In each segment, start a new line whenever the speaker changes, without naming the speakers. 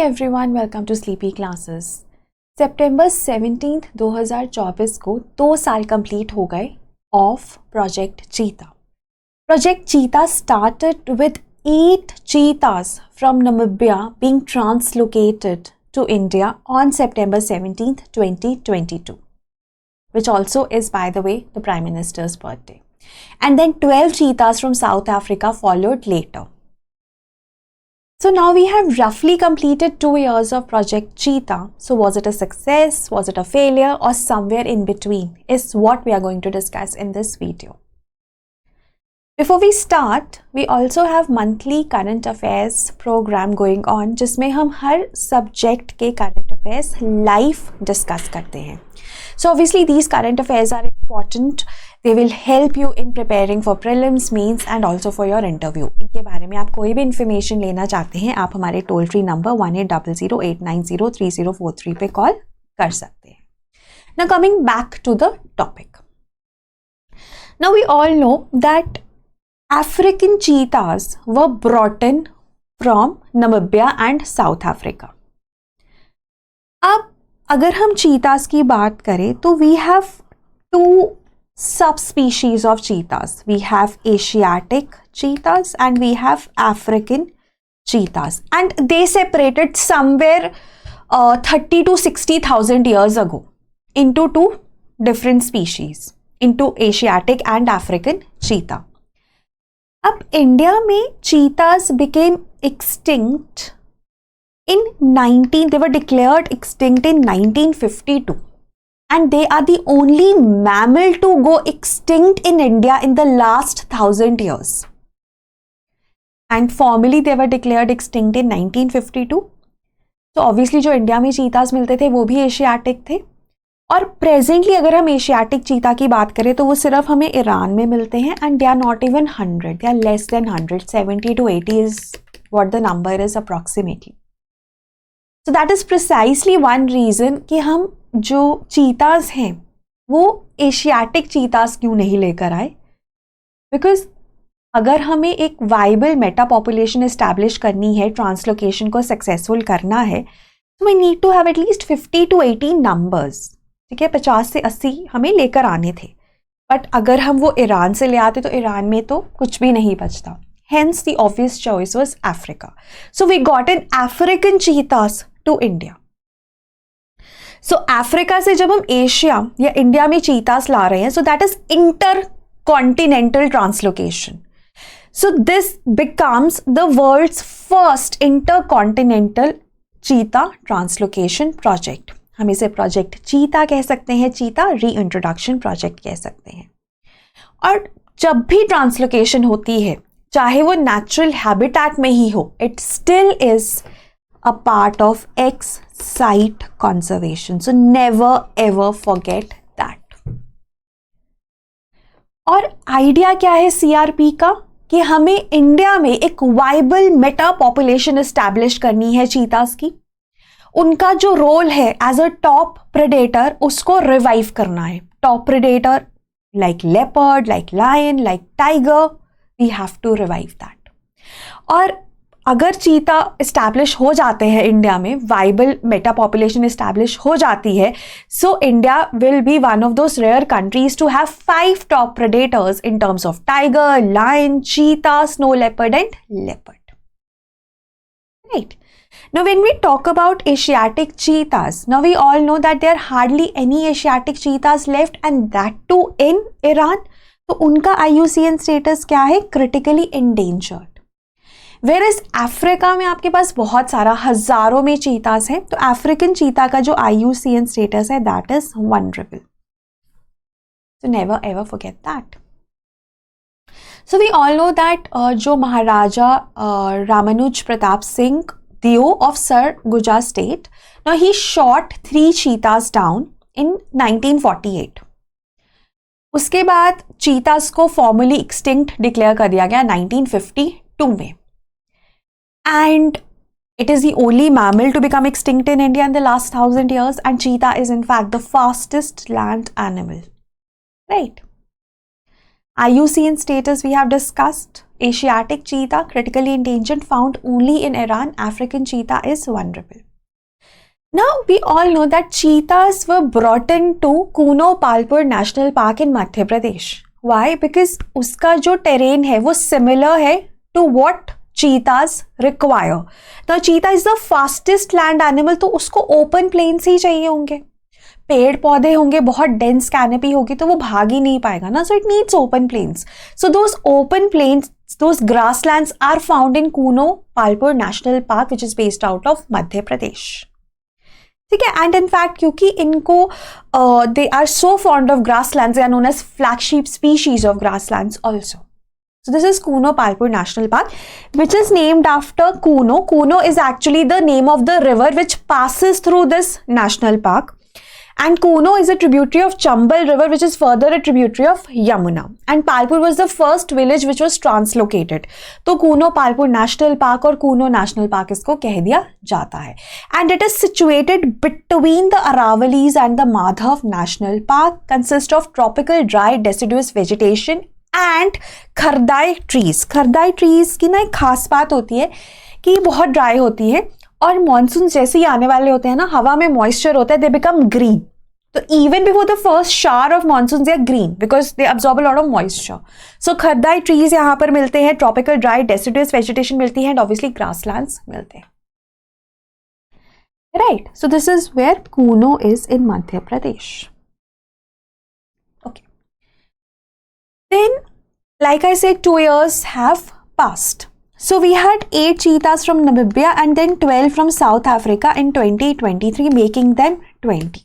everyone, welcome to Sleepy Classes. September 17th 2024 को 2 साल complete हो गए ऑफ प्रोजेक्ट चीता. प्रोजेक्ट चीता started with 8 cheetahs from Namibia being translocated to India on September 17th 2022, which also is, by the way, the Prime Minister's birthday. And then 12 cheetahs from South Africa followed later. So now we have roughly completed 2 years of Project Cheetah. So was it a success, was it a failure, or somewhere in between is what we are going to discuss in this video. Before we start, we also have monthly current affairs program going on जिसमें हम हर subject के current affairs live discuss करते हैं. So obviously these current affairs are important. They will help you in preparing for prelims, means and also for your interview. इनके बारे में आप कोई भी information लेना चाहते हैं, आप हमारे टोल फ्री नंबर 180089030343 पे कॉल कर सकते हैं. Now coming back to the topic. Now we all know that African cheetahs were brought in from Namibia and South Africa. अब अगर हम cheetahs की बात करें तो we have 2 subspecies of cheetahs. We have Asiatic cheetahs and we have African cheetahs, and they separated somewhere 30 to 60,000 years ago into 2 different species, into Asiatic and African cheetah. अब India में cheetahs became extinct in they were declared extinct in 1952. And they are the only mammal to go extinct in India in the last 1000 years. And formally they were declared extinct in 1952. So obviously जो India में चीतास मिलते थे वो भी Asiatic थे. और presently अगर हम एशियाटिक चीता की बात करें तो वो सिर्फ हमें ईरान में मिलते हैं, and they are not even 100, they are less than 100. 70 to 80 is what the number is approximately. So that is precisely one reason कि हम जो चीतास हैं वो एशियाटिक चीतास क्यों नहीं लेकर आए. बिकॉज अगर हमें एक वाइबल मेटा पॉपुलेशन एस्टैब्लिश करनी है, ट्रांसलोकेशन को सक्सेसफुल करना है, तो we need to have at least 50 to 80 numbers. ठीक है, 50 से 80 हमें लेकर आने थे. बट अगर हम वो ईरान से ले आते तो ईरान में तो कुछ भी नहीं बचता. Hence the obvious choice was Africa. So we got an African cheetahs to India. So Africa से जब हम एशिया या इंडिया में चीतास ला रहे हैं, so that is intercontinental translocation. So this becomes the world's first intercontinental cheetah translocation project. हम इसे project चीता कह सकते हैं, चीता रीइंट्रोडक्शन प्रोजेक्ट कह सकते हैं. और जब भी ट्रांसलोकेशन होती है, चाहे वो नेचुरल हैबिटेट में ही हो, it still is a part of X site conservation. So never ever forget that. और आइडिया क्या है CRP का कि हमें इंडिया में एक वाइबल मेटा पॉपुलेशन एस्टैब्लिश करनी है चीतास की. उनका जो रोल है एज अ टॉप प्रेडेटर उसको रिवाइव करना है. Top predator like leopard, like lion, like tiger, we have to revive that. और अगर चीता इस्टेब्लिश हो जाते हैं इंडिया में, वाइबल मेटा पॉपुलेशन इस्टेब्लिश हो जाती है, so India will be one of those rare countries to have 5 top predators in terms of tiger, lion, cheetah, snow leopard and leopard. Right. Now when we talk about Asiatic cheetahs, now we all know that there are hardly any Asiatic cheetahs left, and that too in Iran. तो उनका IUCN status क्या है? Critically endangered. Whereas Africa में आपके पास बहुत सारा हजारों में चीतास हैं, तो अफ्रीकन चीता का जो IUCN status है that is vulnerable. So never ever forget that. So we all know that जो महाराजा Ramanuj Pratap Singh Dio of Sarguja state, now he shot 3 cheetahs down in 1948. उसके बाद चीतास को फॉर्मली एक्सटिंक्ट डिक्लेयर कर दिया गया 1952 में. And it is the only mammal to become extinct in India in the last 1000 years, and cheetah is in fact the fastest land animal. Right? IUCN status we have discussed. Asiatic cheetah, critically endangered, found only in Iran. African cheetah is vulnerable. Now, we all know that cheetahs were brought into Kuno Palpur National Park in Madhya Pradesh. Why? Because उसका जो terrain है वो similar है to what cheetahs require. Now, cheetah is the fastest land animal, तो उसको open plains ही चाहिए होंगे. पेड़ पौधे होंगे, बहुत डेंस कैनोपी होगी, तो वो भाग ही नहीं पाएगा ना. So it needs open plains. So those open plains, those grasslands are found in Kuno Palpur national park which is based out of Madhya Pradesh. ठीक है. एंड इन फैक्ट क्योंकि इनको they are so fond of grasslands, they are known as flagship species of grasslands also. So this is Kuno Palpur National Park, which is named after Kuno. Kuno is actually the name of the river which passes through this national park. And Kuno is a tributary of Chambal River, which is further a tributary of Yamuna. And Palpur was the first village which was translocated. तो Kuno Palpur National Park और Kuno National Park इसको कह दिया जाता है. And it is situated between the Aravalis and the Madhav National Park, consists of tropical dry deciduous vegetation and खरदाई trees. खरदाई trees की ना एक खास बात होती है कि बहुत ड्राई होती है और मॉनसून जैसे ही आने वाले होते हैं ना, हवा में मॉइस्चर होता है, दे बिकम ग्रीन. तो even before the first shower of monsoon they are green because they absorb a lot of moisture. So kardhai trees यहाँ पर मिलते हैं, ट्रॉपिकल ड्राई डेसिडुअस वेजिटेशन मिलती है, एंड ऑब्वियसली ग्रासलैंड्स मिलते हैं. Right. So this is where Kuno is in Madhya Pradesh. Okay. Then like I said, 2 years have passed. So we had 8 cheetahs from Namibia and then 12 from South Africa in 2023, making them 20.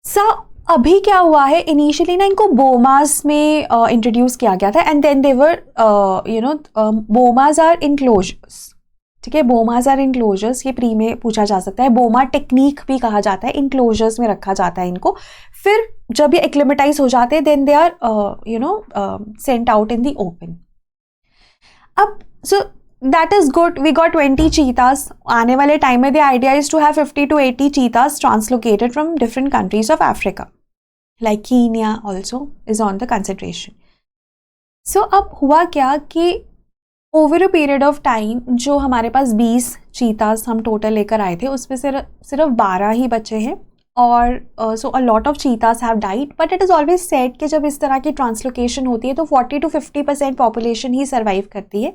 So अभी क्या हुआ है, initially ना इनको बोमास में introduce किया गया था, and then they were bomas are enclosures. ठीक है. बोमास आर इनक्लोजर्स, ये प्री में पूछा जा सकता है. बोमा टेक्निक भी कहा जाता है. इनक्लोजर्स में रखा जाता है इनको. फिर जब ये एक्लिमेटाइज हो जाते हैं, then they are sent out in the open. अब so that is good. We got 20 cheetahs. आने वाले टाइम में the idea is to have 50 to 80 cheetahs translocated from different countries of Africa, like Kenya also is on the consideration. So अब हुआ क्या कि over a period of time जो हमारे पास 20 चीतास हम टोटल लेकर आए थे, उसमें सिर्फ 12 ही बचे हैं. और so a lot of cheetahs have died. But it is always said कि जब इस तरह की ट्रांसलोकेशन होती है तो 40 to 50% पॉपुलेशन ही सर्वाइव करती है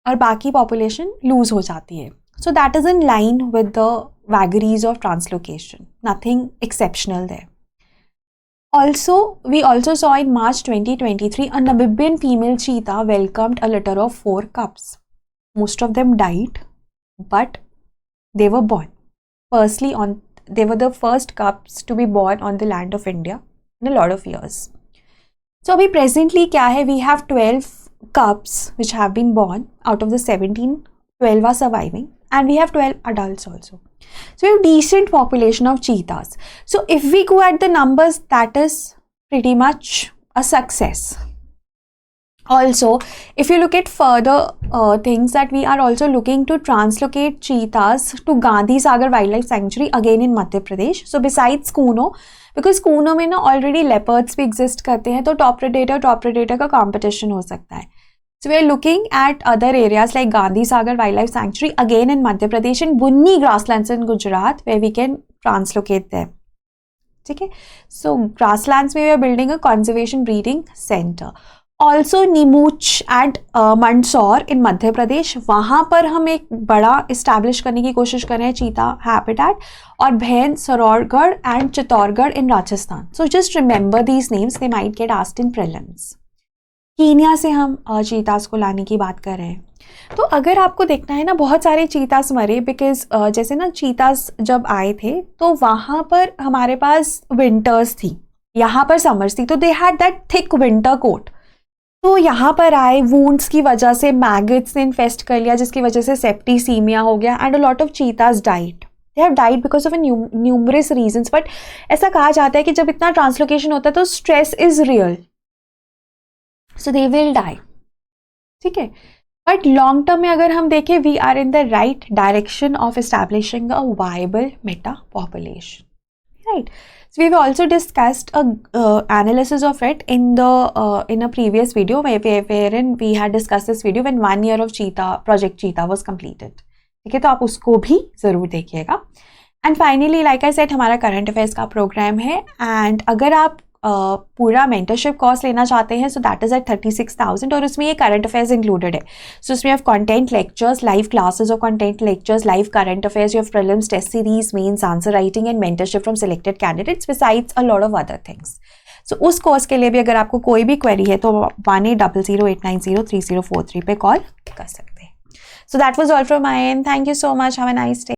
और बाकी पॉपुलेशन लूज हो जाती है. So that is in line with the vagaries of translocation. Nothing exceptional there. Also, we also saw in March 2023 a Namibian female cheetah welcomed a litter of 4 cubs. Most of them died, but they were born. Firstly, they were the first cubs to be born on the land of India in a lot of years. So, अभी presently क्या है? We have 12 cubs which have been born. Out of the 17, 12 are surviving, and we have 12 adults also. So we have decent population of cheetahs. So if we go at the numbers, that is pretty much a success. Also, if you look at further things, that we are also looking to translocate cheetahs to Gandhi Sagar Wildlife Sanctuary again in Madhya Pradesh. So besides Kuno, because Kuno में ना already leopards भी exist करते हैं, तो top predator का competition हो सकता है. So we are looking at other areas like Gandhi Sagar Wildlife Sanctuary again in Madhya Pradesh and Bunni grasslands in Gujarat where we can translocate them. ठीक है. So grasslands में we are building a conservation breeding center. Also Neemuch and Mandsaur in Madhya Pradesh, वहाँ पर हम एक बड़ा establish करने की कोशिश कर रहे हैं चीता habitat. और भैन सरोरगढ़ and Chittorgarh in Rajasthan. So just remember these names, they might get asked in prelims. Kenya से हम चीतास को लाने की बात कर रहे हैं. तो अगर आपको देखना है ना, बहुत सारे चीतास मरे बिकॉज जैसे ना चीतास जब आए थे तो वहाँ पर हमारे पास विंटर्स थी, यहाँ पर समर्स थी, तो they had that thick winter coat. तो यहाँ पर आए, वूंड्स की वजह से मैगट्स ने इन्फेस्ट कर लिया, जिसकी वजह से सेप्टिसीमिया हो गया, and a lot of cheetahs died. They have died because of numerous reasons. But ऐसा कहा जाता है कि जब इतना ट्रांसलोकेशन होता है तो stress is real, so they will die. ठीक है. बट लॉन्ग टर्म में अगर हम देखें, we are in the right direction of establishing a viable meta population. right? So we've also discussed a analysis of it in a previous video wherein we had discussed this video when 1 year of Project Cheetah was completed. ठीक है, तो आप उसको भी ज़रूर देखिएगा. And finally like I said, हमारा current affairs का प्रोग्राम है, एंड अगर आप पूरा मेंटरशिप कोर्स लेना चाहते हैं सो दैट इज़ एट 36,000 और उसमें ये करंट अफेयर्स इंक्लूडेड है. सो उसमें आप कंटेंट लेक्चर्स, लाइव क्लासेस और content lectures, live current affairs, you have prelims, test series, mains, answer writing and mentorship from selected candidates besides a lot of other things. So उस course के लिए भी अगर आपको कोई भी क्वेरी है तो 1800-890-3043 पे कॉल कर सकते हैं. So that was all from my end. Thank you so much. Have a nice day.